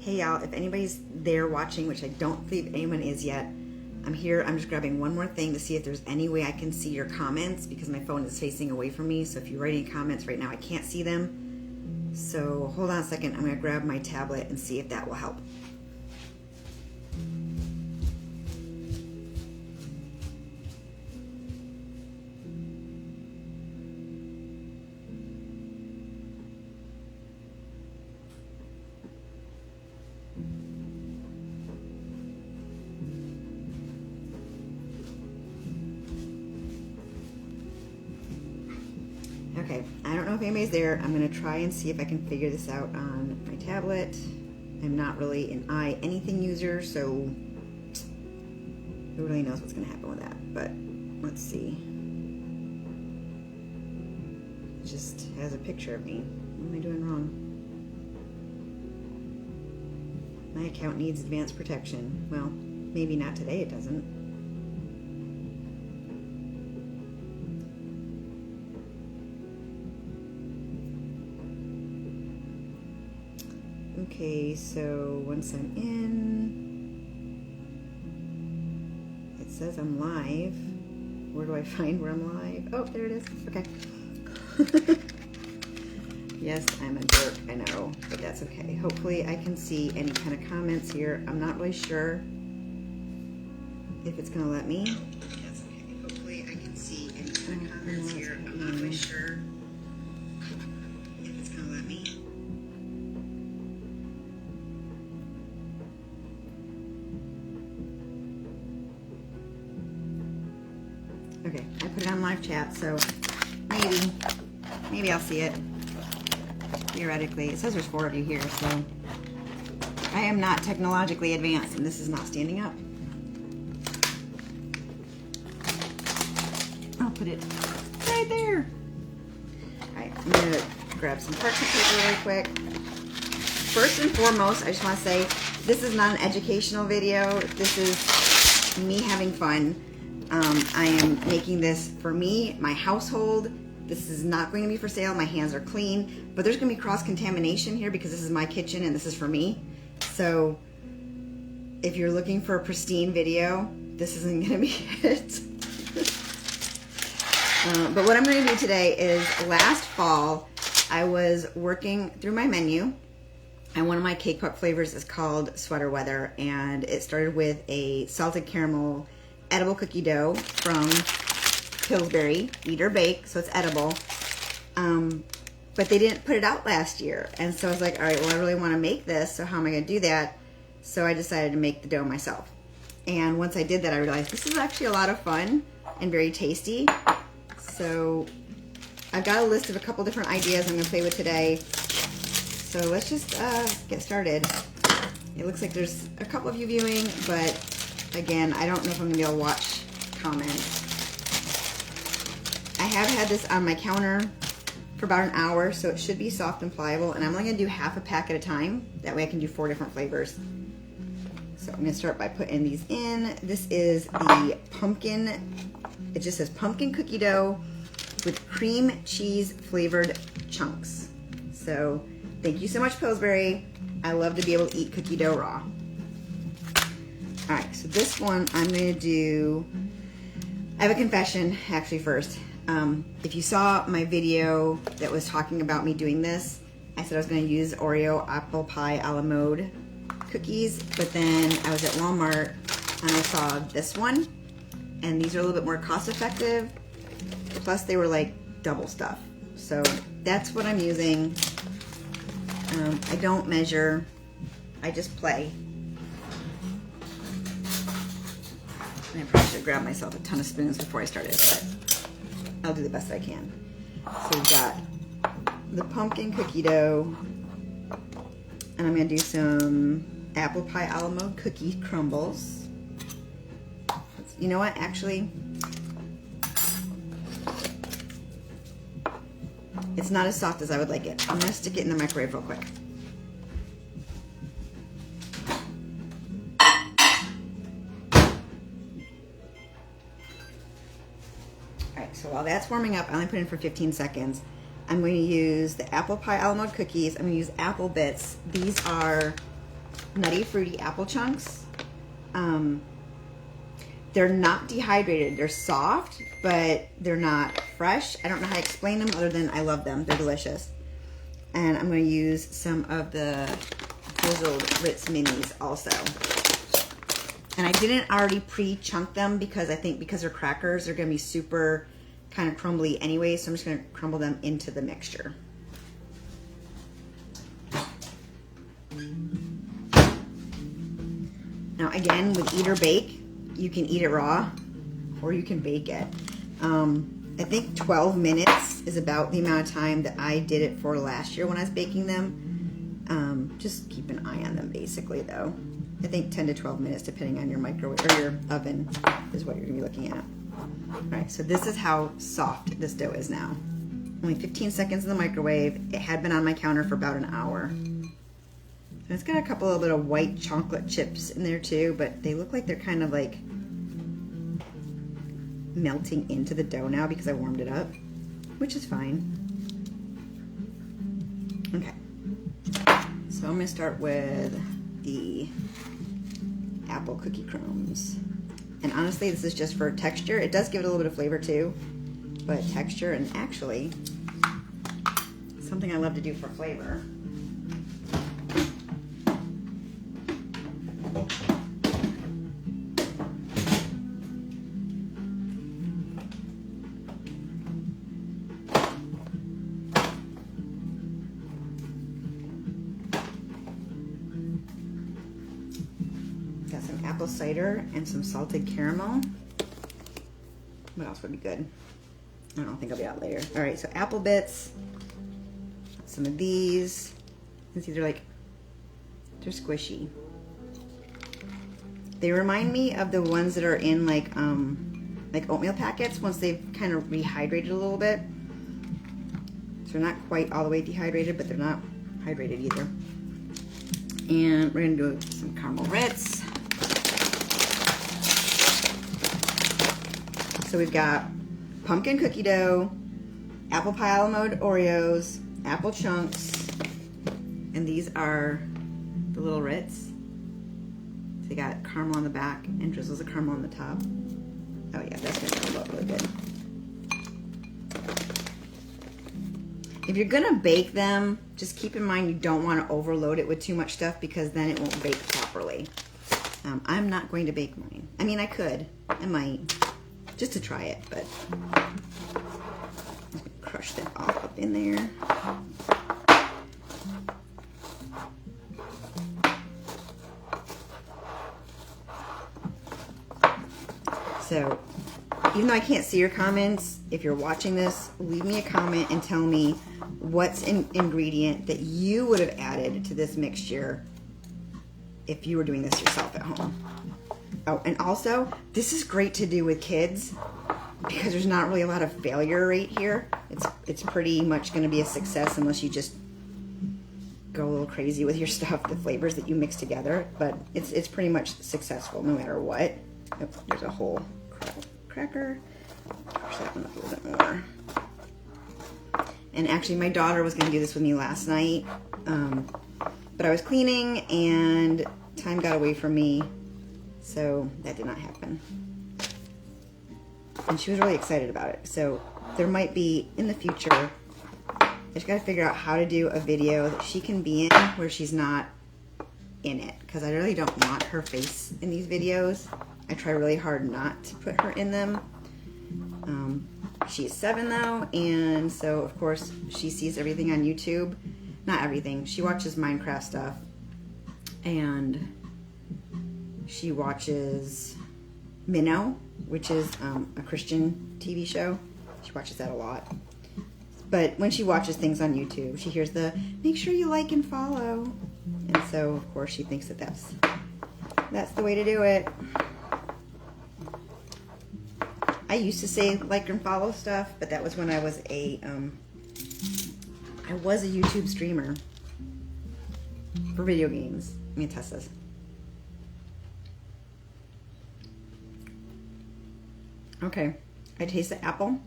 Hey y'all, if anybody's there watching, which I don't believe anyone is yet, I'm here. I'm just grabbing one more thing to see if there's any way I can see your comments because my phone is facing away from me. So if you're writing comments right now, I can't see them. So hold on a second. I'm going to grab my tablet and see if that will help. Okay, I don't know if anybody's there. I'm gonna try and see if I can figure this out on my tablet. I'm not really an anything user, so who really knows what's gonna happen with that, but let's see. It just has a picture of me. What am I doing wrong? My account needs advanced protection. Well, maybe not today, it doesn't. Okay, so once I'm in, it says I'm live. Where do I find where I'm live? Oh, there it is. Okay. Yes, I'm a jerk, I know, but that's okay. Hopefully I can see any kind of comments here. I'm not really sure if it's gonna let me. That's okay. Hopefully I can see any kind of comments here. I'm not really sure if it's gonna let me. Okay, I put it on live chat, so maybe I'll see it. Theoretically, it says there's 4 of you here, so I am not technologically advanced, and this is not standing up. I'll put it right there. All right, I'm gonna grab some parchment paper really quick. First and foremost, I just want to say this is not an educational video. This is me having fun. I am making this for me, my household. This is not going to be for sale. My hands are clean, but there's going to be cross-contamination here because this is my kitchen and this is for me. So if you're looking for a pristine video, this isn't going to be it. But what I'm going to do today is, last fall, I was working through my menu, and one of my cake pop flavors is called Sweater Weather, and it started with a salted caramel edible cookie dough from Pillsbury Eat or Bake, so it's edible. But they didn't put it out last year, and so I was like, all right, well, I really want to make this, so how am I going to do that? So I decided to make the dough myself. And once I did that, I realized this is actually a lot of fun and very tasty. So I've got a list of a couple different ideas I'm going to play with today. So let's just get started. It looks like there's a couple of you viewing, but again, I don't know if I'm going to be able to watch comments. I have had this on my counter for about an hour, so it should be soft and pliable, and I'm only going to do half a pack at a time. That way I can do 4 different flavors. So I'm going to start by putting these in. This is the pumpkin, it just says pumpkin cookie dough with cream cheese flavored chunks. So thank you so much, Pillsbury. I love to be able to eat cookie dough raw. All right, so this one I'm going to do, I have a confession actually first. If you saw my video that was talking about me doing this, I said I was going to use Oreo apple pie a la mode cookies, but then I was at Walmart and I saw this one, and these are a little bit more cost effective, plus they were like double stuff. So that's what I'm using. I don't measure, I just play. And I probably should grab myself a ton of spoons before I started, but I'll do the best I can. So we've got the pumpkin cookie dough, and I'm gonna do some apple pie a la mode cookie crumbles. You know what, actually, it's not as soft as I would like it. I'm gonna stick it in the microwave real quick. So while that's warming up, I only put it in for 15 seconds. I'm going to use the apple pie a la mode cookies. I'm going to use apple bits. These are nutty fruity apple chunks. They're not dehydrated. They're soft, but they're not fresh. I don't know how to explain them other than I love them. They're delicious. And I'm going to use some of the drizzled Ritz minis also. And I didn't already pre-chunk them because I think because they're crackers, they're going to be super kind of crumbly anyway. So I'm just going to crumble them into the mixture. Now again, with Eat or Bake, you can eat it raw or you can bake it. I think 12 minutes is about the amount of time that I did it for last year when I was baking them. Just keep an eye on them basically though. I think 10 to 12 minutes depending on your microwave or your oven is what you're gonna be looking at. All right, so this is how soft this dough is now. Only 15 seconds in the microwave. It had been on my counter for about an hour. And it's got a couple of little white chocolate chips in there too, but they look like they're kind of like melting into the dough now because I warmed it up, which is fine. Okay, so I'm gonna start with the apple cookie crumbs. And honestly, this is just for texture. It does give it a little bit of flavor too, but texture, and actually, something I love to do for flavor. Apple cider and some salted caramel. What else would be good? I don't think I'll be out later. All right, so apple bits, some of these. You see, they're squishy. They remind me of the ones that are in like oatmeal packets once they've kind of rehydrated a little bit. So they're not quite all the way dehydrated, but they're not hydrated either. And we're gonna do some caramel Ritz. So we've got pumpkin cookie dough, apple pie a la mode Oreos, apple chunks, and these are the little Ritz. So you got caramel on the back and drizzles of caramel on the top. Oh yeah, that's gonna come out really good. If you're gonna bake them, just keep in mind you don't want to overload it with too much stuff because then it won't bake properly. I'm not going to bake mine. I mean, I could, I might. Just to try it, but I'm just gonna crush that all up in there. So, even though I can't see your comments, if you're watching this, leave me a comment and tell me what's an ingredient that you would have added to this mixture if you were doing this yourself at home. Oh, and also, this is great to do with kids because there's not really a lot of failure rate here. It's pretty much going to be a success unless you just go a little crazy with your stuff, the flavors that you mix together. But it's pretty much successful no matter what. Oh, there's a whole cracker. Push that one up a little bit more. And actually, my daughter was going to do this with me last night, but I was cleaning and time got away from me. So that did not happen. And she was really excited about it. So there might be, in the future, I just gotta figure out how to do a video that she can be in where she's not in it. Because I really don't want her face in these videos. I try really hard not to put her in them. She's 7 though, and so of course she sees everything on YouTube. Not everything, she watches Minecraft stuff. And she watches Minnow, which is a Christian TV show. She watches that a lot. But when she watches things on YouTube, she hears the, make sure you like and follow. And so, of course, she thinks that that's the way to do it. I used to say like and follow stuff, but that was when I was a YouTube streamer for video games. Let me test this. Okay, I taste the apple.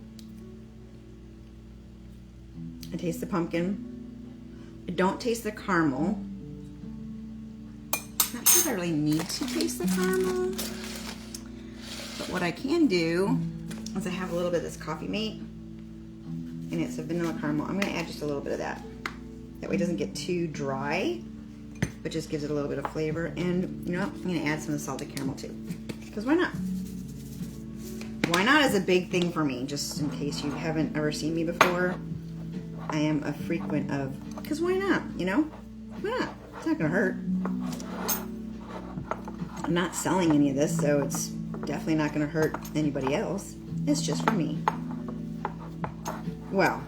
I taste the pumpkin. I don't taste the caramel. if I really need to taste the caramel. But what I can do is I have a little bit of this Coffee Mate, and it's a vanilla caramel. I'm going to add just a little bit of that. That way it doesn't get too dry, but just gives it a little bit of flavor. And you know what? I'm going to add some of the salted caramel too. Because why not? Why not is a big thing for me, just in case you haven't ever seen me before. I am a frequent of, because why not, you know? Why not? It's not going to hurt. I'm not selling any of this, so it's definitely not going to hurt anybody else. It's just for me. Well,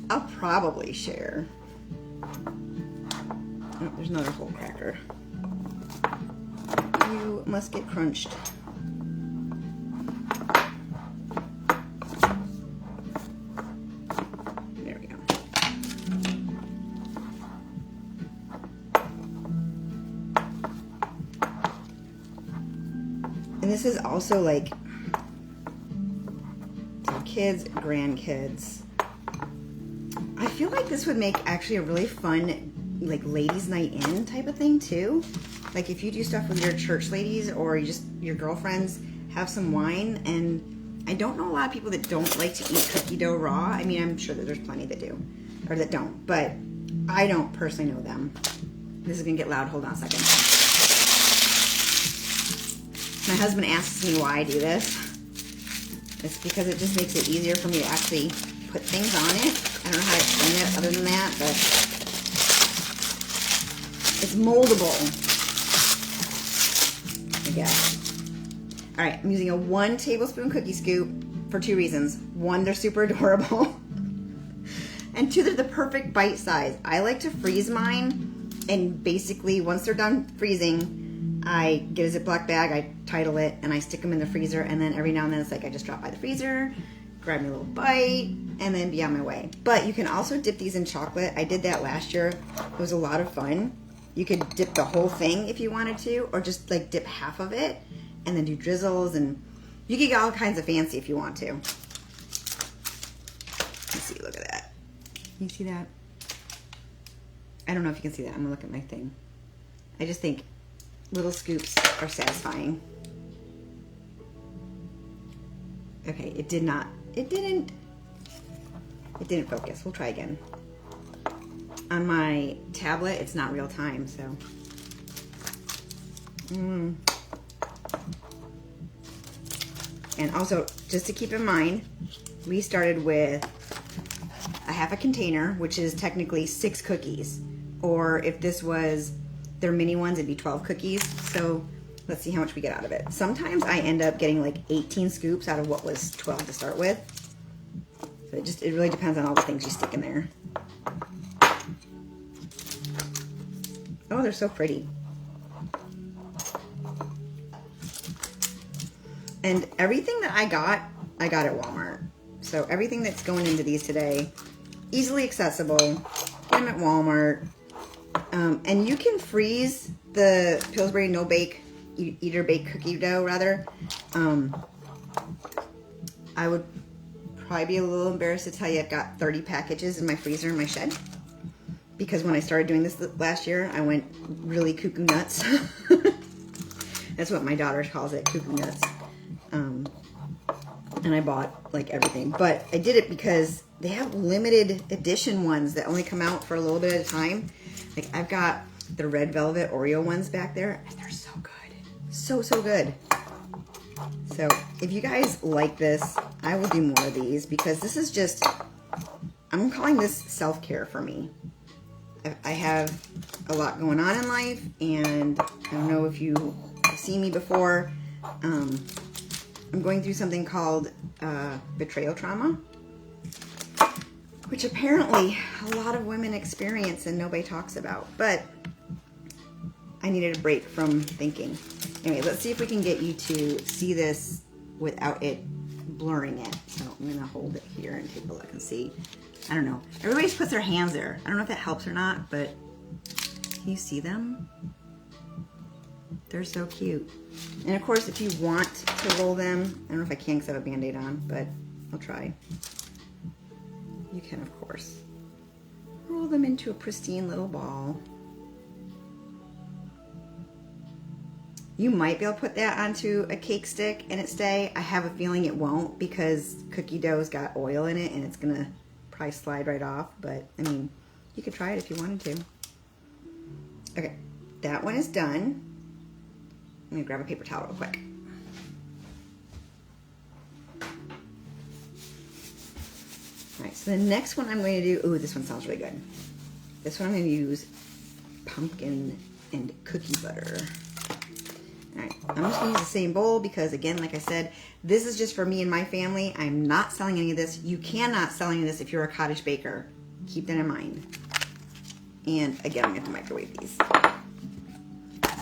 I'll probably share. Oh, there's another whole cracker. You must get crunched. There we go. And this is also like for kids, grandkids. I feel like this would make actually a really fun like ladies' night in type of thing too. Like if you do stuff with your church ladies or you just your girlfriends, have some wine. And I don't know a lot of people that don't like to eat cookie dough raw. I mean, I'm sure that there's plenty that do or that don't, but I don't personally know them. This is gonna get loud. Hold on a second. My husband asks me why I do this. It's because it just makes it easier for me to actually put things on it. I don't know how to explain it other than that, but it's moldable, I guess. All right, I'm using a 1 tablespoon cookie scoop for 2 reasons. 1, they're super adorable. And 2, they're the perfect bite size. I like to freeze mine, and basically once they're done freezing, I get a Ziploc bag, I title it, and I stick them in the freezer, and then every now and then it's like I just drop by the freezer, grab me a little bite, and then be on my way. But you can also dip these in chocolate. I did that last year. It was a lot of fun. You could dip the whole thing if you wanted to, or just like dip half of it, and then do drizzles, and you can get all kinds of fancy if you want to. Let's see, look at that. Can you see that? I don't know if you can see that. I'm gonna look at my thing. I just think little scoops are satisfying. Okay, it didn't focus. We'll try again. On my tablet, it's not real time, so. And also, just to keep in mind, we started with a half a container, which is technically 6 cookies. Or if this was their mini ones, it'd be 12 cookies. So let's see how much we get out of it. Sometimes I end up getting like 18 scoops out of what was 12 to start with. So it really depends on all the things you stick in there. Oh, they're so pretty. And everything that I got at Walmart. So everything that's going into these today, easily accessible. Get them at Walmart. And you can freeze the Pillsbury Eat or Bake cookie dough, rather. I would probably be a little embarrassed to tell you I've got 30 packages in my freezer in my shed. Because when I started doing this last year, I went really cuckoo nuts. That's what my daughter calls it, cuckoo nuts. And I bought like everything. But I did it because they have limited edition ones that only come out for a little bit at a time. Like I've got the red velvet Oreo ones back there, and they're so good. So good. So if you guys like this, I will do more of these because this is just, I'm calling this self-care for me. I have a lot going on in life, and I don't know if you have seen me before. I'm going through something called betrayal trauma, which apparently a lot of women experience and nobody talks about, but I needed a break from thinking. Anyway, let's see if we can get you to see this without it blurring it. So I'm gonna hold it here and take a look and see. I don't know. Everybody puts their hands there. I don't know if that helps or not, but can you see them? They're so cute. And of course, if you want to roll them, I don't know if I can because I have a Band-Aid on, but I'll try. You can, of course, roll them into a pristine little ball. You might be able to put that onto a cake stick and it stay. I have a feeling it won't because cookie dough's got oil in it and it's gonna probably slide right off, but I mean, you could try it if you wanted to. Okay, that one is done. I'm gonna grab a paper towel real quick. All right, so the next one I'm going to do, ooh, this one sounds really good. This one I'm going to use pumpkin and cookie butter. All right, I'm just going to use the same bowl because, again, like I said, this is just for me and my family. I'm not selling any of this. You cannot sell any of this if you're a cottage baker. Keep that in mind. And, again, I'm going to have to microwave these.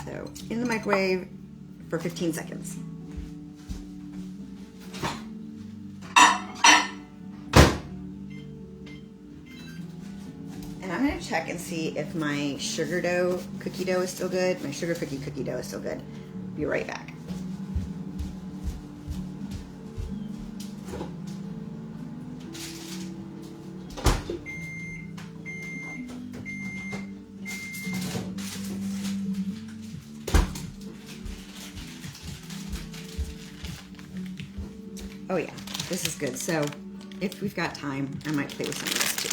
So, in the microwave for 15 seconds. And I'm going to check and see if my sugar dough, cookie dough is still good. My sugar cookie dough is still good. Be right back. Oh yeah, this is good. So if we've got time, I might play with some of this too.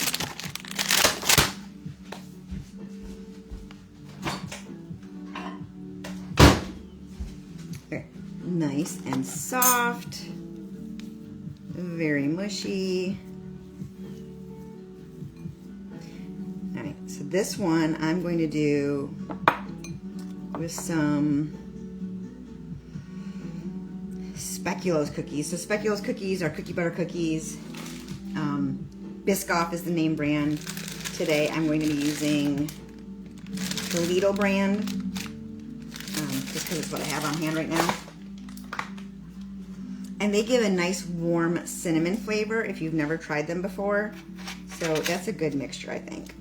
Nice and soft, very mushy. All right, so this one I'm going to do with some speculoos cookies. So speculoos cookies are cookie butter cookies. Biscoff is the name brand. Today I'm going to be using the Lidl brand, just because it's what I have on hand right now. And they give a nice warm cinnamon flavor if you've never tried them before. So that's a good mixture, I think.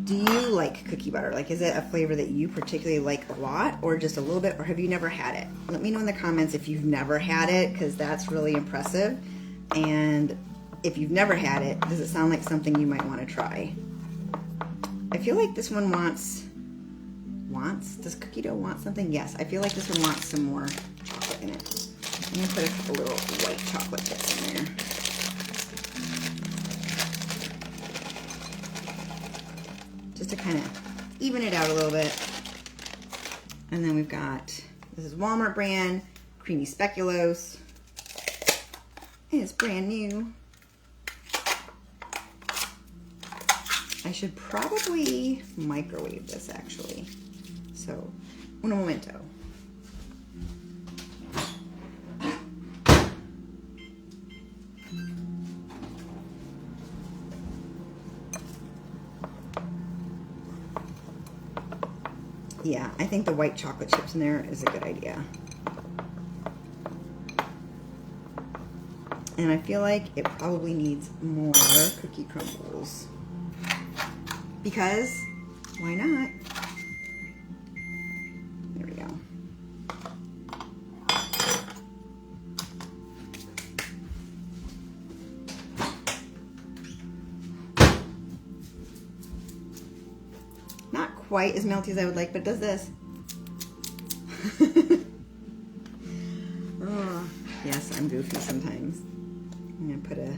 Do you like cookie butter? Like, is it a flavor that you particularly like a lot or just a little bit, or have you never had it? Let me know in the comments if you've never had it, because that's really impressive. And if you've never had it, does it sound like something you might want to try? I feel like this one wants, does cookie dough want something? Yes, I feel like this one wants some more chocolate in it. I'm gonna put a couple little white chocolate bits in there. Just to kind of even it out a little bit. And then we've got, this is Walmart brand, creamy speculoos. And it's brand new. I should probably microwave this actually. So, un momento. Yeah, I think the white chocolate chips in there is a good idea. And I feel like it probably needs more cookie crumbles. Because, why not? There we go. Not quite as melty as I would like, but it does this. Oh, yes, I'm goofy sometimes. I'm gonna put a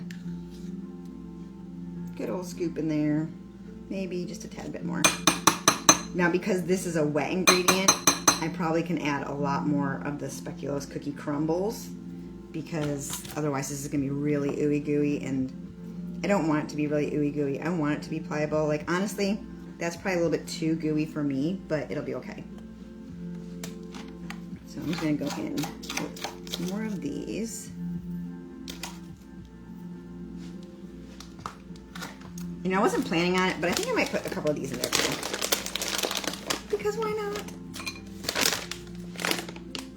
good old scoop in there. Maybe just a tad bit more. Now, because this is a wet ingredient, I probably can add a lot more of the speculoos cookie crumbles, because otherwise this is gonna be really ooey gooey, and I don't want it to be really ooey gooey. I want it to be pliable. Like, honestly, that's probably a little bit too gooey for me, but it'll be okay. So I'm just gonna go in with some more of these. You know, I wasn't planning on it, but I think I might put a couple of these in there too. Because why not?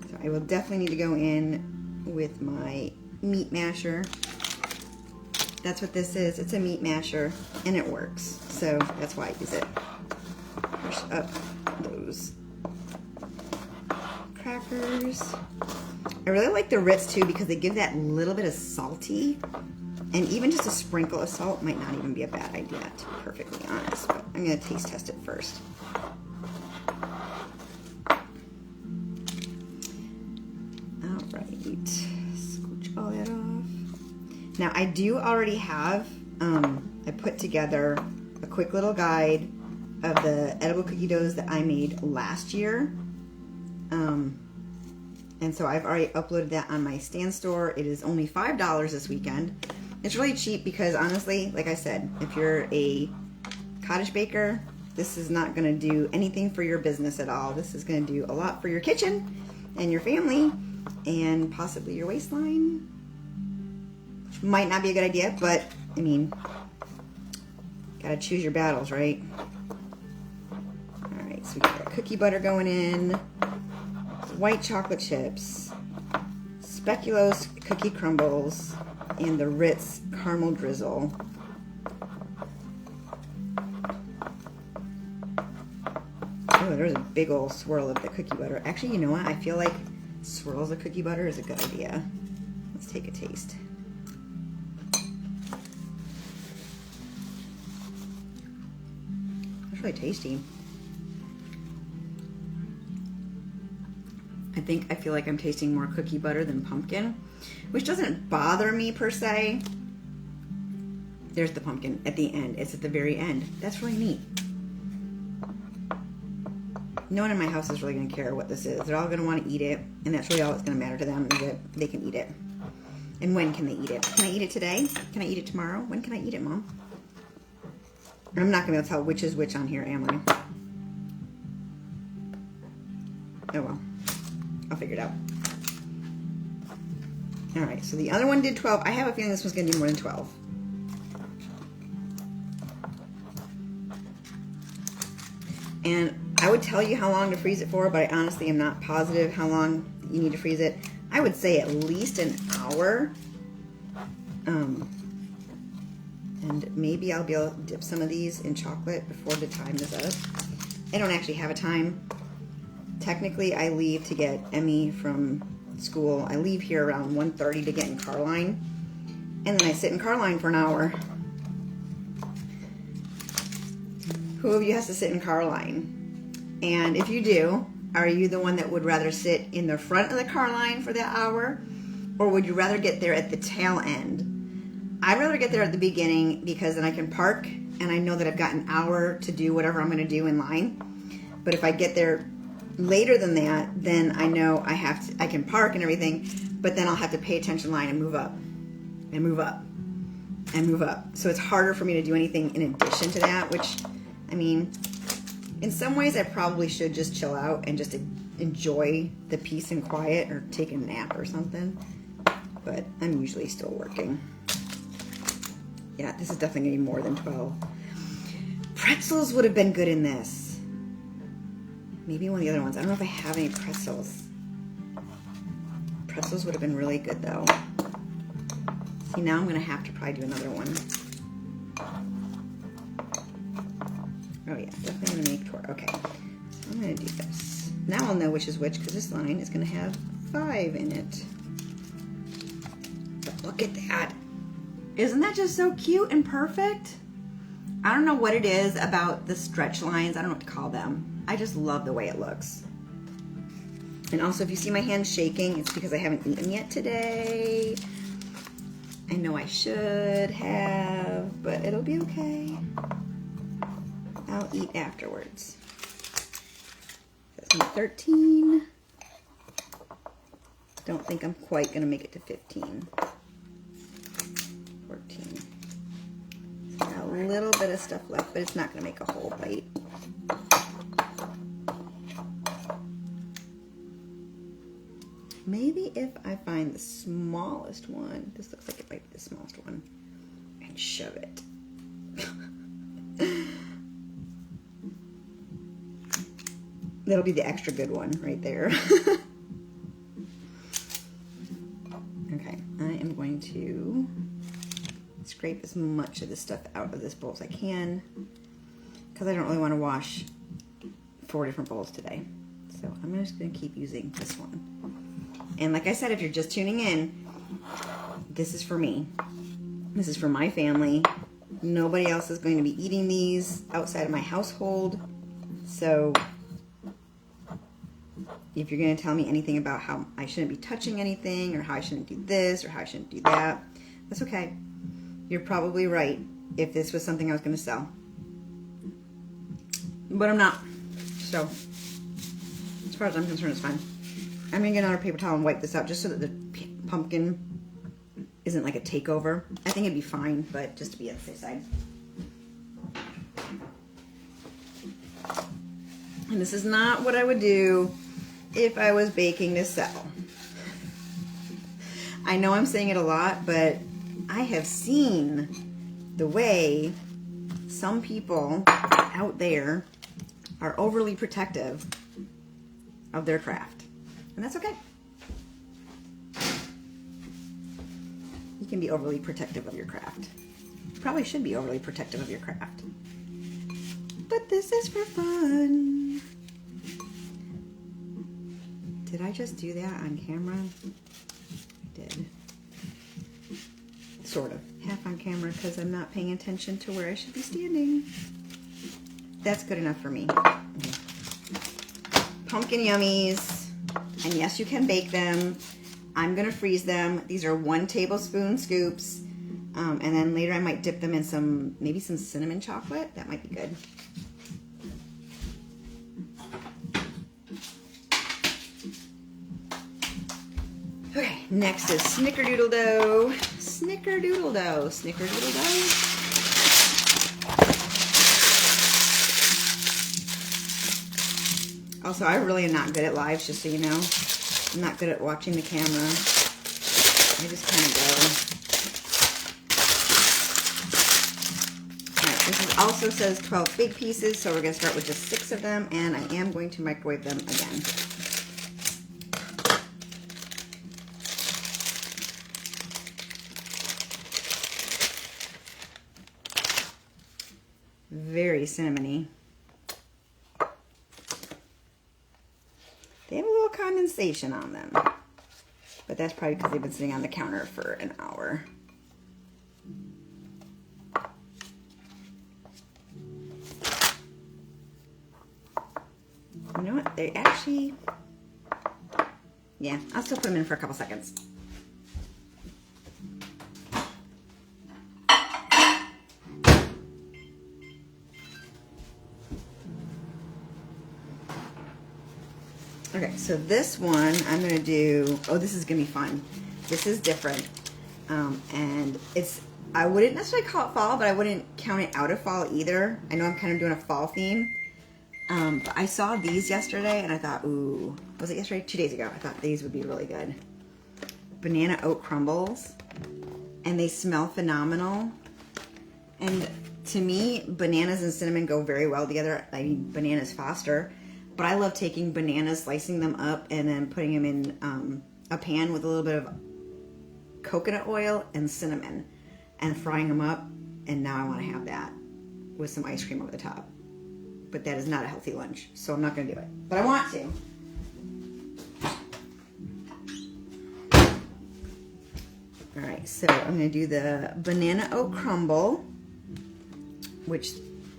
So I will definitely need to go in with my meat masher. That's what this is. It's a meat masher, and it works. So that's why I use it. Push up those crackers. I really like the Ritz too, because they give that little bit of salty And even just a sprinkle of salt might not even be a bad idea, to be perfectly honest. But I'm going to taste test it first. Alright, scooch all that off. Now I do already have, I put together a quick little guide of the edible cookie doughs that I made last year. And so I've already uploaded that on my Stan store. It is only $5 this weekend. It's really cheap because honestly, like I said, if you're a cottage baker, this is not going to do anything for your business at all. This is going to do a lot for your kitchen and your family and possibly your waistline, which might not be a good idea, but I mean, gotta choose your battles, right? All right, so we got our cookie butter going in. White chocolate chips, speculoos cookie crumbles, and the Ritz caramel drizzle. Oh, there's a big old swirl of the cookie butter. Actually, you know what? I feel like swirls of cookie butter is a good idea. Let's take a taste. It's really tasty. I feel like I'm tasting more cookie butter than pumpkin, which doesn't bother me per se. There's the pumpkin at the end. It's at the very end. That's really neat. No one in my house is really going to care what this is. They're all going to want to eat it, and that's really all that's going to matter to them, is that they can eat it. And when can they eat it? Can I eat it today? Can I eat it tomorrow? When can I eat it, Mom? I'm not going to be able to tell which is which on here, am I? Oh well. I'll figure it out. Alright, so the other one did 12. I have a feeling this one's going to do more than 12. And I would tell you how long to freeze it for, but I honestly am not positive how long you need to freeze it. I would say at least an hour. And maybe I'll be able to dip some of these in chocolate before the time is up. I don't actually have a time. Technically, I leave to get Emmy from school. I leave here around 1:30 to get in car line. And then I sit in car line for an hour. Who of you has to sit in car line? And if you do, are you the one that would rather sit in the front of the car line for that hour? Or would you rather get there at the tail end? I'd rather get there at the beginning because then I can park and I know that I've got an hour to do whatever I'm going to do in line. But if I get there later than that, then I know I can park and everything, but then I'll have to pay attention line and move up and move up and move up. So it's harder for me to do anything in addition to that, which, I mean, in some ways I probably should just chill out and just enjoy the peace and quiet or take a nap or something, but I'm usually still working. Yeah, this is definitely gonna be more than 12. Pretzels would have been good in this. Maybe one of the other ones. I don't know if I have any pretzels. Pretzels would have been really good though. See, now I'm going to have to probably do another one. Oh yeah, definitely going to make tort. Okay, so I'm going to do this. Now I'll know which is which because this line is going to have 5 in it. But look at that. Isn't that just so cute and perfect? I don't know what it is about the stretch lines. I don't know what to call them. I just love the way it looks. And also, if you see my hands shaking, it's because I haven't eaten yet today. I know I should have, but it'll be okay. I'll eat afterwards. That's number 13. Don't think I'm quite going to make it to 15. 14. So got a little bit of stuff left, but it's not going to make a whole bite. Maybe if I find the smallest one, this looks like it might be the smallest one, and shove it. That'll be the extra good one right there. Okay, I am going to scrape as much of this stuff out of this bowl as I can because I don't really want to wash 4 different bowls today. So I'm just going to keep using this one. And like I said, if you're just tuning in, this is for me. This is for my family. Nobody else is going to be eating these outside of my household. So if you're going to tell me anything about how I shouldn't be touching anything, or how I shouldn't do this, or how I shouldn't do that, that's okay. You're probably right if this was something I was going to sell. But I'm not. So as far as I'm concerned, it's fine. I'm going to get another paper towel and wipe this out just so that the pumpkin isn't like a takeover. I think it'd be fine, but just to be on the safe side. And this is not what I would do if I was baking to sell. I know I'm saying it a lot, but I have seen the way some people out there are overly protective of their craft. And that's okay. You can be overly protective of your craft. You probably should be overly protective of your craft. But this is for fun. Did I just do that on camera? I did. Sort of. Half on camera because I'm not paying attention to where I should be standing. That's good enough for me. Pumpkin yummies. And yes, you can bake them. I'm going to freeze them. These are 1 tablespoon scoops. And then later I might dip them in maybe some cinnamon chocolate. That might be good. Okay, next is Snickerdoodle dough. Snickerdoodle dough. Snickerdoodle dough. Also, I really am not good at lives, just so you know. I'm not good at watching the camera. I just kind of go. Alright, this also says 12 big pieces, so we're going to start with just 6 of them, and I am going to microwave them again. Very cinnamony. They have a little condensation on them, but that's probably because they've been sitting on the counter for an hour. You know what? They actually, yeah, I'll still put them in for a couple seconds. Okay, so this one I'm going to do, oh, this is going to be fun. This is different. And I wouldn't necessarily call it fall, but I wouldn't count it out of fall either. I know I'm kind of doing a fall theme. But I saw these yesterday and I thought, ooh, was it yesterday? 2 days ago. I thought these would be really good. Banana oat crumbles. And they smell phenomenal. And to me, bananas and cinnamon go very well together. I mean, bananas foster. But I love taking bananas, slicing them up, and then putting them in a pan with a little bit of coconut oil and cinnamon, and frying them up. And now I want to have that with some ice cream over the top. But that is not a healthy lunch, so I'm not going to do it. But I want to. All right, so I'm going to do the banana oat crumble, which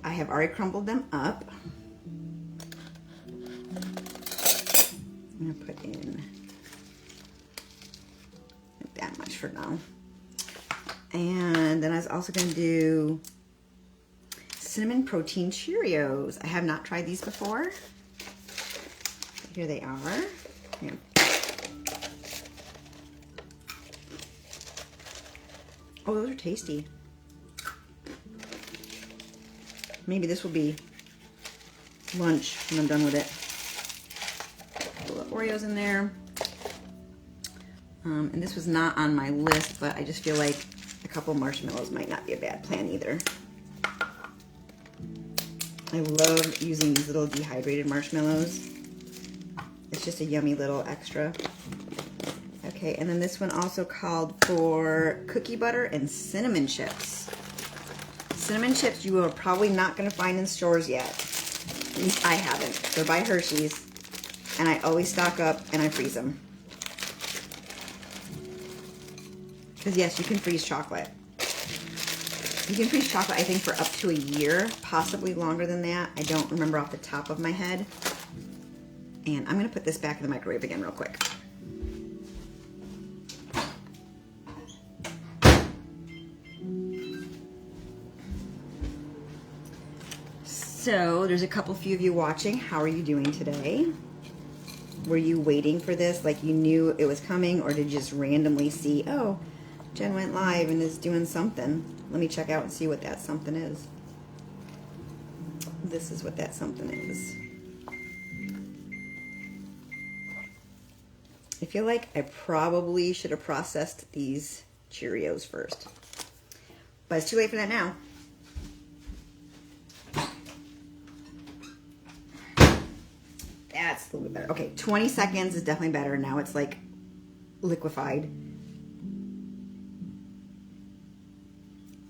I have already crumbled them up. I'm going to put in that much for now. And then I was also going to do cinnamon protein Cheerios. I have not tried these before. Here they are. Here. Oh, those are tasty. Maybe this will be lunch when I'm done with it. Oreos in there. And this was not on my list, but I just feel like a couple marshmallows might not be a bad plan either. I love using these little dehydrated marshmallows. It's just a yummy little extra. Okay, and then this one also called for cookie butter and cinnamon chips. Cinnamon chips you are probably not going to find in stores yet. At least I haven't. They're by Hershey's. And I always stock up and I freeze them. Because yes, you can freeze chocolate. You can freeze chocolate, I think, for up to a year, possibly longer than that. I don't remember off the top of my head. And I'm gonna put this back in the microwave again real quick. So there's a few of you watching. How are you doing today? Were you waiting for this? Like you knew it was coming, or did you just randomly see, oh, Jen went live and is doing something. Let me check out and see what that something is. This is what that something is. I feel like I probably should have processed these Cheerios first. But it's too late for that now. That's a little bit better. Okay, 20 seconds is definitely better. Now it's like liquefied.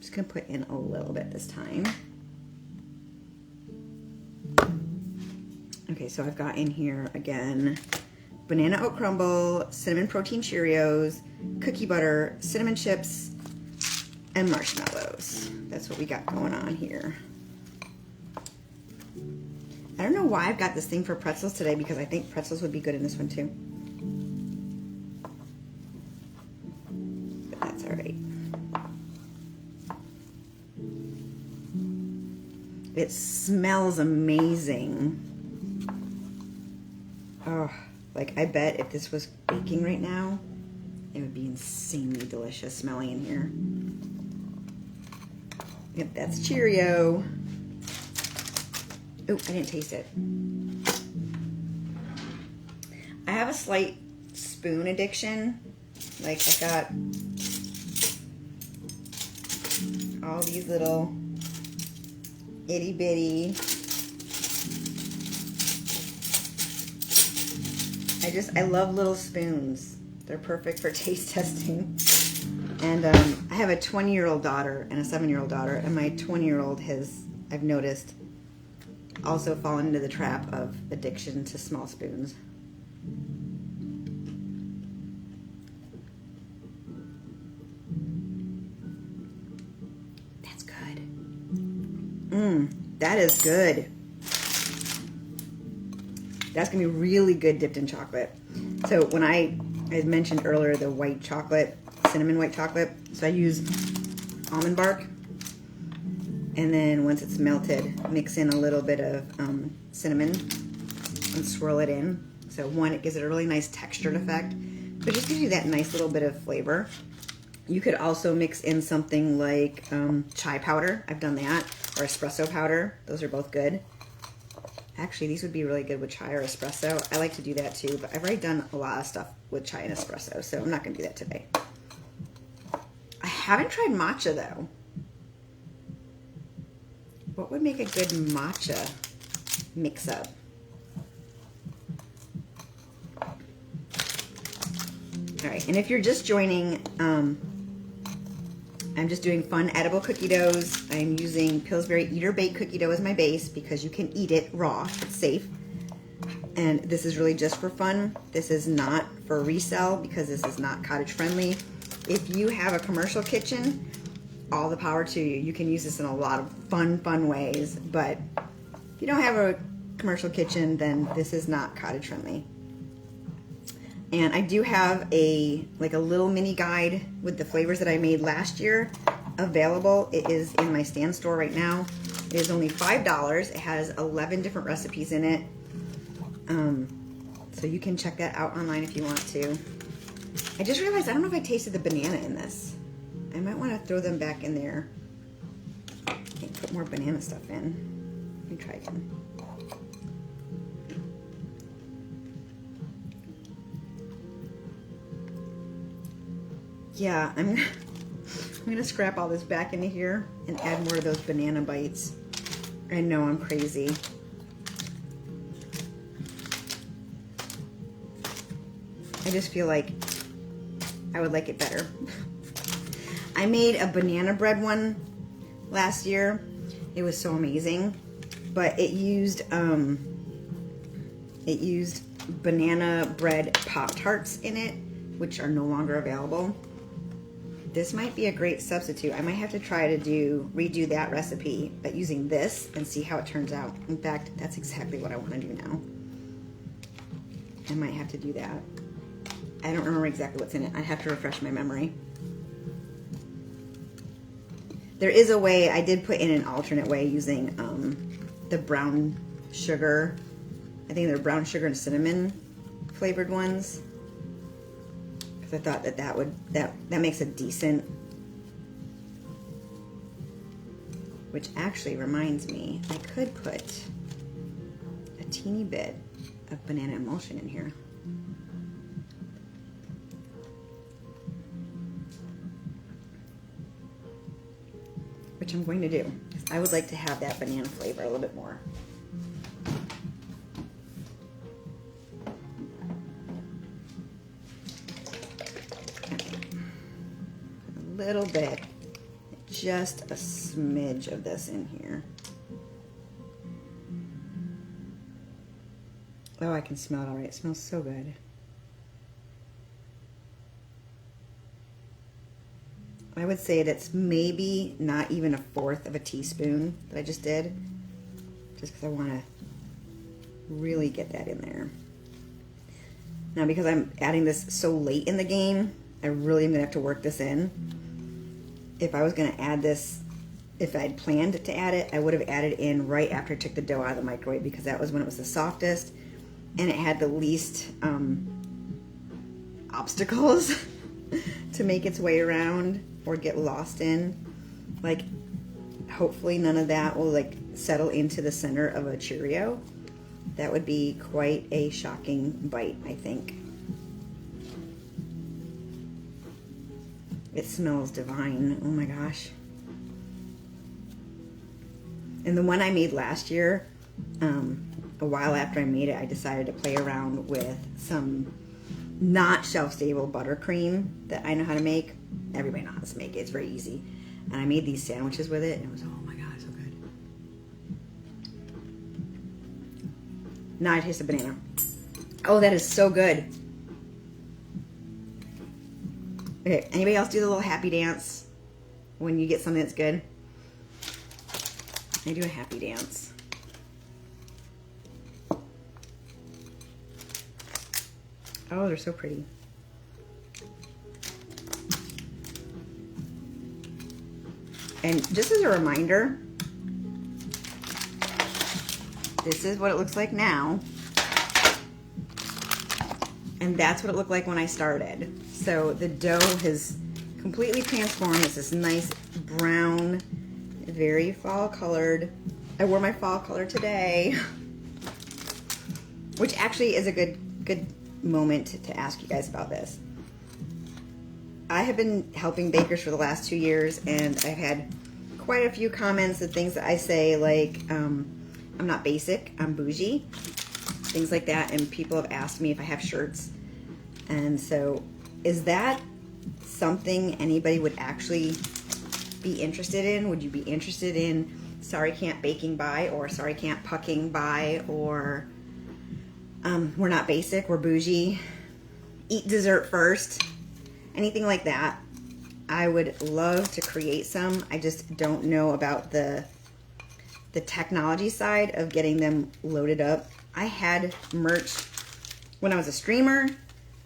Just gonna put in a little bit this time. Okay, so I've got in here again banana oat crumble, cinnamon protein Cheerios, cookie butter, cinnamon chips, and marshmallows. That's what we got going on here. I don't know why I've got this thing for pretzels today, because I think pretzels would be good in this one too. But that's all right. It smells amazing. Oh, like I bet if this was baking right now, it would be insanely delicious smelling in here. Yep, that's Cheerio. Oh, I didn't taste it. I have a slight spoon addiction. Like I got all these little itty bitty. I love little spoons. They're perfect for taste testing. And I have a 20-year-old daughter and a 7-year-old daughter, and my 20-year-old has, I've noticed, also fallen into the trap of addiction to small spoons. That's good. That is good. That's gonna be really good dipped in chocolate. So when I had mentioned earlier the white chocolate, cinnamon white chocolate, so I use almond bark, and then once it's melted, mix in a little bit of cinnamon and swirl it in. So one, it gives it a really nice textured effect, but it just gives you that nice little bit of flavor. You could also mix in something like chai powder. I've done that, or espresso powder. Those are both good. Actually, these would be really good with chai or espresso. I like to do that too, but I've already done a lot of stuff with chai and espresso, so I'm not gonna do that today. I haven't tried matcha though. What would make a good matcha mix-up? All right, and if you're just joining, I'm just doing fun edible cookie doughs. I'm using Pillsbury Eat or Bake cookie dough as my base because you can eat it raw, it's safe. And this is really just for fun. This is not for resale because this is not cottage friendly. If you have a commercial kitchen, all the power to you. You can use this in a lot of fun ways, but if you don't have a commercial kitchen, then this is not cottage friendly. And I do have a little mini guide with the flavors that I made last year available. It is in my stand store right now. It is only $5. It has 11 different recipes in it. So you can check that out online if you want to. I just realized I don't know if I tasted the banana in this. I might want to throw them back in there and put more banana stuff in. Let me try again. Yeah, I'm gonna scrap all this back into here and add more of those banana bites. I know I'm crazy. I just feel like I would like it better. I made a banana bread one last year. It was so amazing, but it used banana bread Pop-Tarts in it, which are no longer available. this might be a great substitute. I might have to try to redo that recipe, but using this and see how it turns out. In fact, that's exactly what I want to do now. I might have to do that. I don't remember exactly what's in it. I'd have to refresh my memory. There is a way, I did put in an alternate way using the brown sugar. I think they're brown sugar and cinnamon flavored ones. Because I thought that makes a decent, which actually reminds me, I could put a teeny bit of banana emulsion in here. Which I'm going to do, because I would like to have that banana flavor a little bit more. A little bit, just a smidge of this in here. Oh, I can smell it already. It smells so good. I would say that's maybe not even 1/4 of a teaspoon that I just did, just because I want to really get that in there. Now, because I'm adding this so late in the game, I really am going to have to work this in. If I was going to add this, if I had planned to add it, I would have added in right after I took the dough out of the microwave, because that was when it was the softest and it had the least obstacles to make its way around or get lost in. Like, hopefully none of that will like settle into the center of a Cheerio. That would be quite a shocking bite, I think. It smells divine. Oh my gosh. And the one I made last year, a while after I made it, I decided to play around with some not shelf-stable buttercream that I know how to make. Everybody knows how to make it. It's very easy. And I made these sandwiches with it, and it was, oh my god, so good. Now I taste the banana. Oh, that is so good. Okay, anybody else do the little happy dance when you get something that's good? I do a happy dance. Oh, they're so pretty. And just as a reminder, this is what it looks like now. And that's what it looked like when I started. So the dough has completely transformed. It's this nice brown, very fall colored. I wore my fall color today, which actually is a good moment to ask you guys about this. I have been helping bakers for the last 2 years, and I've had quite a few comments and things that I say, like, I'm not basic, I'm bougie, things like that, and people have asked me if I have shirts. And so, is that something anybody would actually be interested in? Would you be interested in sorry can't baking by, or sorry can't pucking by, or we're not basic, we're bougie, eat dessert first, anything like that? I would love to create some. I just don't know about the technology side of getting them loaded up. I had merch when I was a streamer,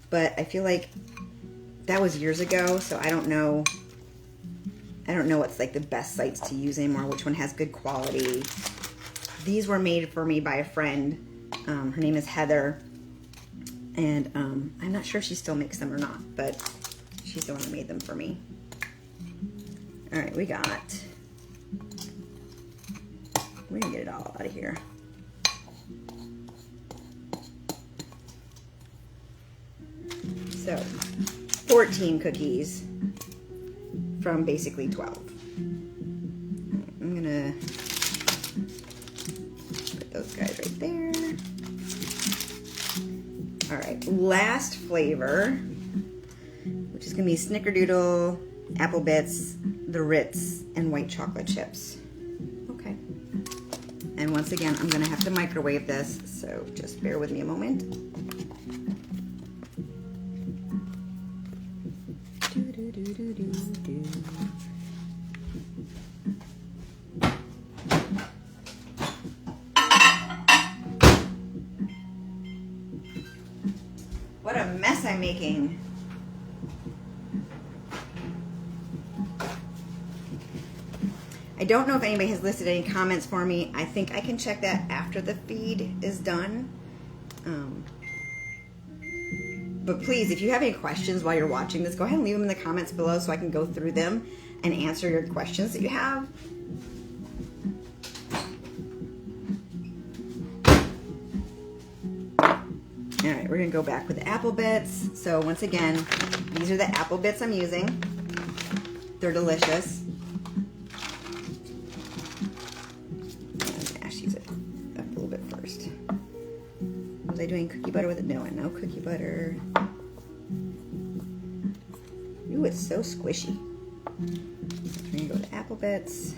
but I feel like that was years ago, so I don't know what's like the best sites to use anymore, which one has good quality. These were made for me by a friend. Her name is Heather, and I'm not sure if she still makes them or not, but she's the one who made them for me. All right, we're gonna get it all out of here. So, 14 cookies from basically 12. I'm gonna put those guys right there. All right, last flavor, which is gonna be Snickerdoodle, Apple Bits, the Ritz, and white chocolate chips. Okay. And once again, I'm gonna have to microwave this, so just bear with me a moment. What a mess I'm making. I don't know if anybody has listed any comments for me. I think I can check that after the feed is done. But please, if you have any questions while you're watching this, go ahead and leave them in the comments below so I can go through them and answer your questions that you have. All right, we're gonna go back with the apple bits. So once again, these are the apple bits I'm using. They're delicious. Use it up a little bit first. Was I doing cookie butter with it? No, no cookie butter. Ooh, it's so squishy. We're gonna go with apple bits.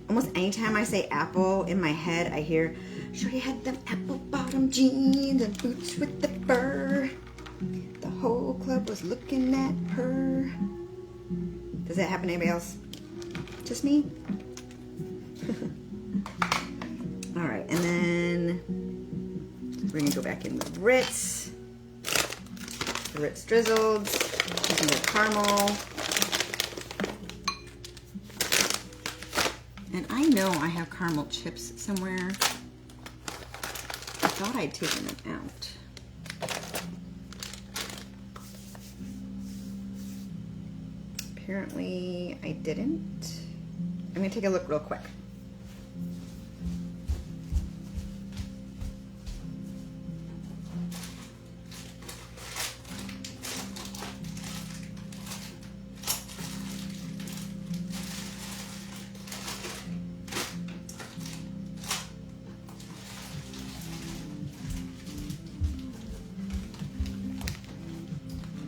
Almost anytime I say apple in my head, I hear, Shorty had them apple bottom jeans and boots with the fur. The whole club was looking at her. Does that happen to anybody else? Just me? All right, and then we're gonna go back in with Ritz. The Ritz drizzled, using the caramel. And I know I have caramel chips somewhere. I thought I'd taken them out. Apparently I didn't. I'm gonna take a look real quick.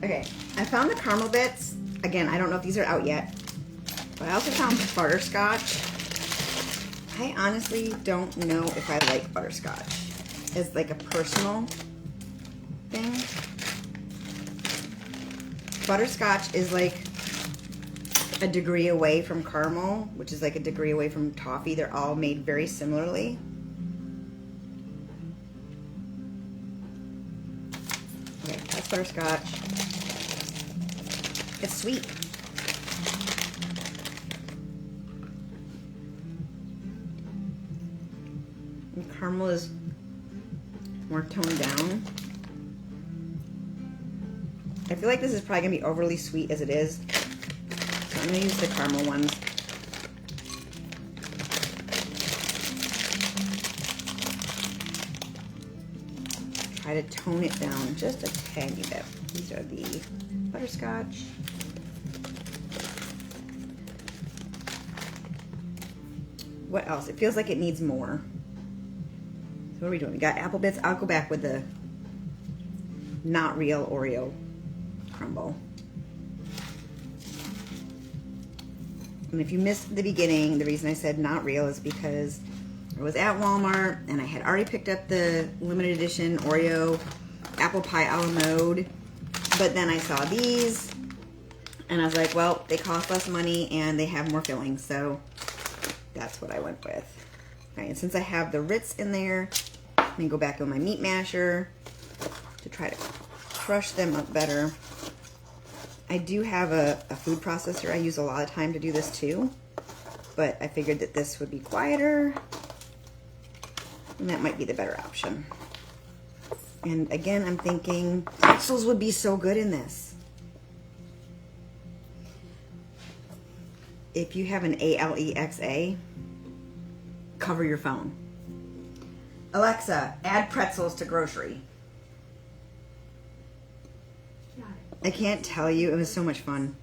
Okay, I found the caramel bits. Again, I don't know if these are out yet, but I also found butterscotch. I honestly don't know if I like butterscotch as like a personal thing. Butterscotch is like a degree away from caramel, which is like a degree away from toffee. They're all made very similarly. Okay, that's butterscotch. It's sweet. And caramel is more toned down. I feel like this is probably gonna be overly sweet as it is. So I'm gonna use the caramel ones. Try to tone it down just a tiny bit. These are the butterscotch. What else? It feels like it needs more. So what are we doing? We got apple bits. I'll go back with the not real Oreo crumble. And if you missed the beginning, the reason I said not real is because I was at Walmart and I had already picked up the limited edition Oreo apple pie a la mode. But then I saw these and I was like, well, they cost less money and they have more filling. So that's what I went with. All right, and since I have the Ritz in there, I'm gonna go back with my meat masher to try to crush them up better. I do have a food processor. I use a lot of time to do this too, but I figured that this would be quieter and that might be the better option. And again, I'm thinking pretzels would be so good in this. If you have an Alexa, cover your phone. Alexa, add pretzels to grocery. I can't tell you, it was so much fun.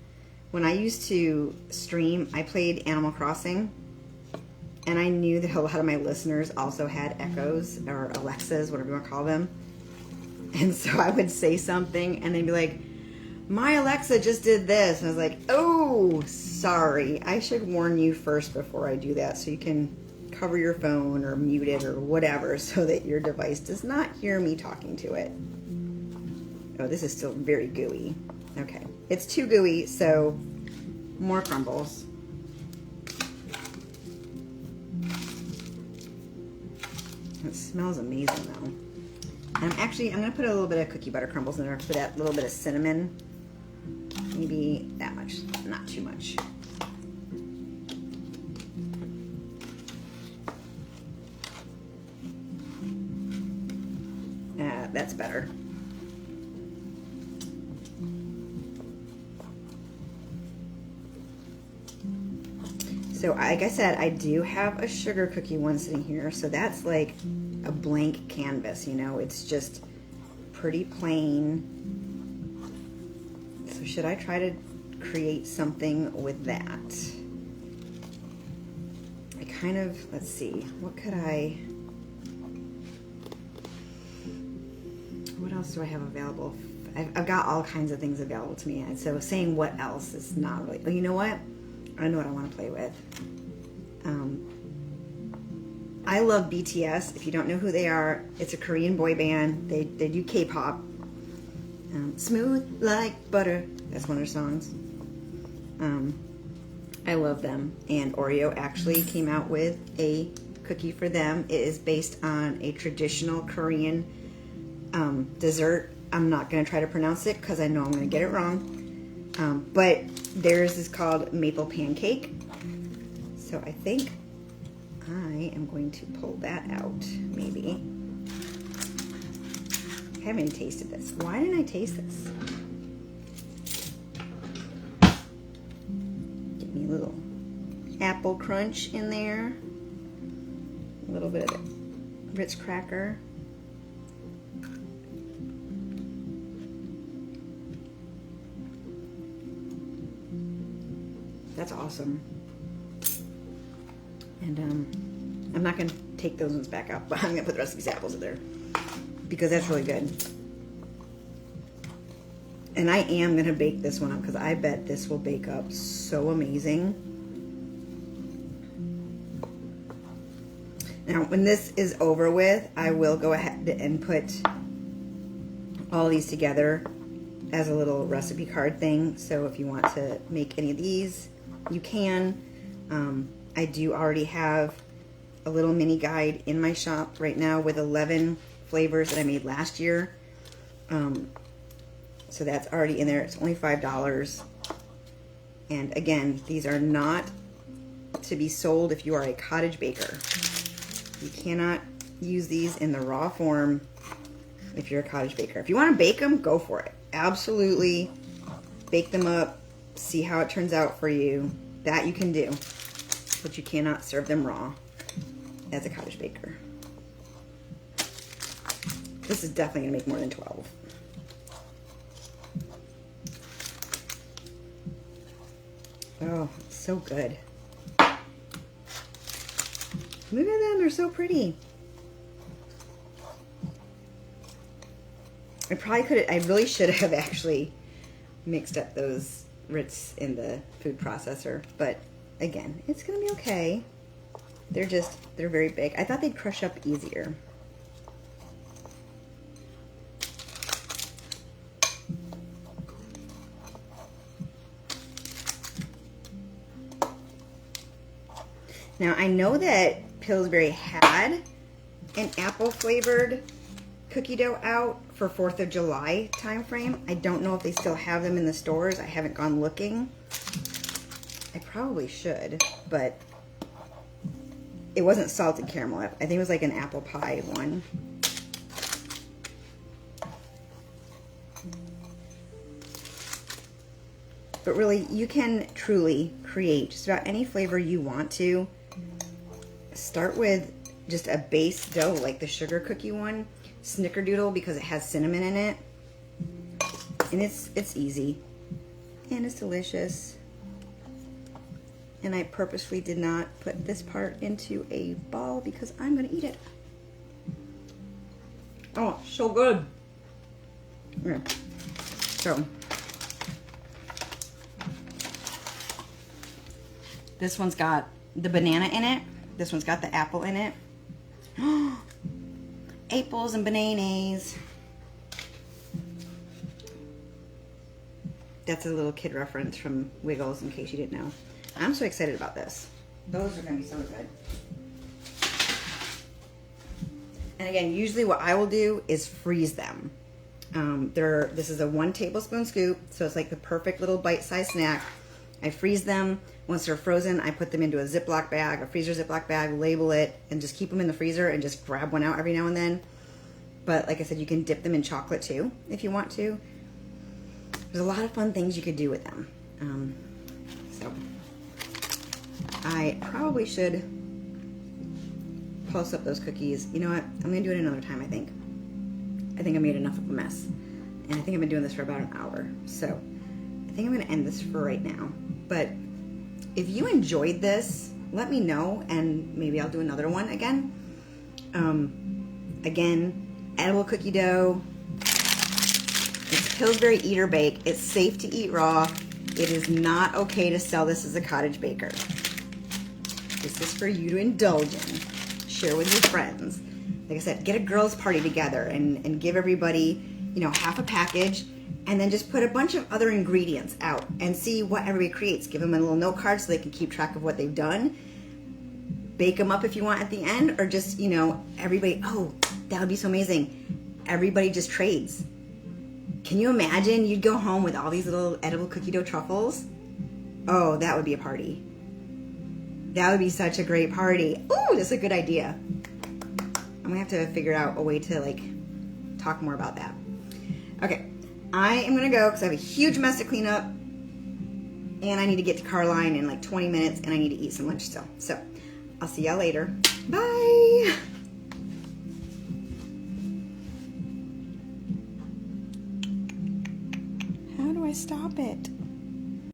When I used to stream, I played Animal Crossing, and I knew that a lot of my listeners also had Echoes, or Alexas, whatever you want to call them. And so I would say something, and they'd be like, my Alexa just did this. And I was like, oh, sorry. I should warn you first before I do that, so you can cover your phone or mute it or whatever so that your device does not hear me talking to it. Oh, this is still very gooey. Okay, it's too gooey, so more crumbles. It smells amazing though. I'm gonna put a little bit of cookie butter crumbles in there for that little bit of cinnamon. Maybe that much, not too much. That's better. So like I said, I do have a sugar cookie one sitting here. So that's like a blank canvas, you know, it's just pretty plain. So should I try to create something with that? I kind of, let's see, what else do I have available? I've got all kinds of things available to me, and so saying what else is not really, oh, you know what? I know what I want to play with. I love BTS. If you don't know who they are, it's a Korean boy band. They do K-pop. Smooth like butter. That's one of their songs. I love them. And Oreo actually came out with a cookie for them. It is based on a traditional Korean dessert. I'm not going to try to pronounce it because I know I'm going to get it wrong. But theirs is called maple pancake. So I think I am going to pull that out, maybe. I haven't even tasted this. Why didn't I taste this? Get me a little apple crunch in there. A little bit of the Ritz cracker. That's awesome. And I'm not going to take those ones back out, but I'm going to put the rest of these apples in there because that's really good. And I am going to bake this one up because I bet this will bake up so amazing. Now, when this is over with, I will go ahead and put all these together as a little recipe card thing. So if you want to make any of these, you can. I do already have a little mini guide in my shop right now with 11 flavors that I made last year. So that's already in there. It's only $5. And again, these are not to be sold if you are a cottage baker. You cannot use these in the raw form if you're a cottage baker. If you want to bake them, go for it. Absolutely bake them up, see how it turns out for you. That you can do, but you cannot serve them raw as a cottage baker. This is definitely gonna make more than 12. Oh, it's so good. Look at them, they're so pretty. I really should have actually mixed up those Ritz in the food processor, but again, it's gonna be okay. They're very big. I thought they'd crush up easier. Now I know that Pillsbury had an apple flavored cookie dough out for 4th of July time frame. I don't know if they still have them in the stores. I haven't gone looking. I probably should, but it wasn't salted caramel. I think it was like an apple pie one. But really, you can truly create just about any flavor you want to. Start with just a base dough like the sugar cookie one. Snickerdoodle because it has cinnamon in it. And it's easy. And it's delicious. And I purposely did not put this part into a ball because I'm going to eat it. Oh, so good. Okay. So, this one's got the banana in it. This one's got the apple in it. Apples and bananas. That's a little kid reference from Wiggles in case you didn't know. I'm so excited about this. Those are going to be so good. And again, usually what I will do is freeze them. This is a 1 tablespoon scoop, so it's like the perfect little bite-sized snack. I freeze them. Once they're frozen, I put them into a Ziploc bag, a freezer Ziploc bag, label it, and just keep them in the freezer and just grab one out every now and then. But like I said, you can dip them in chocolate too, if you want to. There's a lot of fun things you could do with them. So I probably should close up those cookies. You know what? I'm gonna do it another time, I think. I think I made enough of a mess. And I think I've been doing this for about an hour. So I think I'm gonna end this for right now. But if you enjoyed this, let me know and maybe I'll do another one again. Again, edible cookie dough. It's Pillsbury Eat or Bake. It's safe to eat raw. It is not okay to sell this as a cottage baker. This is for you to indulge in. Share with your friends. Like I said, get a girls' party together and give everybody, you know, half a package, and then just put a bunch of other ingredients out and see what everybody creates. Give them a little note card so they can keep track of what they've done. Bake them up if you want at the end, or just, you know, everybody, oh, that would be so amazing. Everybody just trades. Can you imagine you'd go home with all these little edible cookie dough truffles? Oh, that would be a party. That would be such a great party. Ooh, that's a good idea. I'm gonna have to figure out a way to like talk more about that. Okay, I am gonna go because I have a huge mess to clean up and I need to get to Carline in like 20 minutes and I need to eat some lunch still. So I'll see y'all later. Bye. How do I stop it?